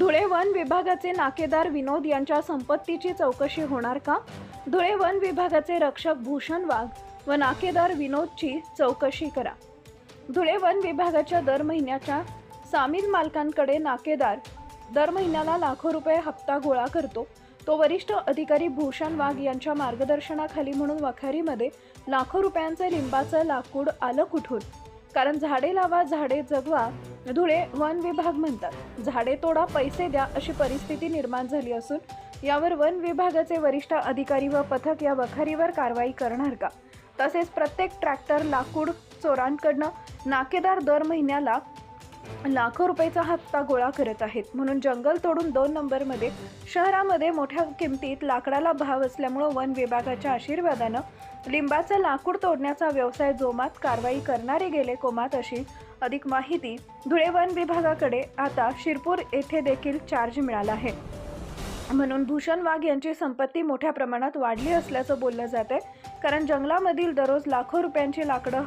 Dhule one विभागाचे नाकेदार विनोद यांच्या संपत्तीची चौकशी होणार का? धुळे वन विभागाचे रक्षक भूषण वाघ व नाकेदार विनोदची चौकशी करा. धुळे वन विभागाच्या दर महिन्याच्या सामील मालकांकडे नाकेदार दर महिन्याला लाखो रुपये हप्ता गोळा करतो. तो वरिष्ठ अधिकारी भूषण वाघ यांच्या मार्गदर्शनाखाली म्हणून वखारीमध्ये लाखो रुपयांचे लिंबाचं लाकूड आलं कुठून? कारण झाडे लावा झाडे जगवा धुळे वन विभाग म्हणतात. झाडे तोडा पैसे द्या अशी परिस्थिती निर्माण झाली असून यावर वन विभागाचे वरिष्ठ अधिकारी व पथक या वखारीवर कारवाई करणार का? तसेच प्रत्येक ट्रॅक्टर लाकूड चोरांकडनं नाकेदार दर महिन्याला लाखो रुपयाचा हप्ता गोळा करत आहेत. म्हणून जंगल तोडून 2 नंबरमध्ये शहरामध्ये मोठ्या किमतीत लाकडाला भाव असल्यामुळे वन विभागाच्या आशीर्वादानं लिंबाचं लाकूड तोडण्याचा व्यवसाय जोमात कारवाई करणारे गेले कोमात अशी अधिक माहिती धुळे वन विभागाकडे आता शिरपूर येथे देखील चार्ज मिळाला आहे. म्हणून भूषण वाघ यांची संपत्ती मोठ्या प्रमाणात वाढली असल्याचं बोललं जात आहे. कारण जंगलामधील दररोज लाखो रुपयांची लाकडं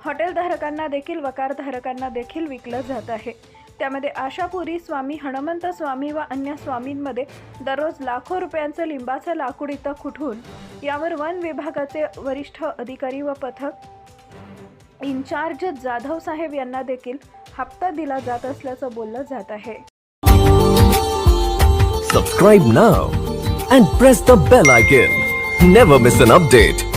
हॉटेलधारकांना देखील वकारधारकांना देखील विकलं जात आहे. त्यामध्ये आशापुरी स्वामी, हनुमंत स्वामी व अन्य स्वामींमध्ये दररोज लाखो रुपयांचं लिंबाचं लाकूड इथं कुठून? यावर वन विभागाचे वरिष्ठ अधिकारी व पथक इन्चार्ज जाधव साहेब यांना देखील हप्ता दिला जात असल्याचं बोललं जात आहे. Subscribe now and press the bell icon. Never miss an update.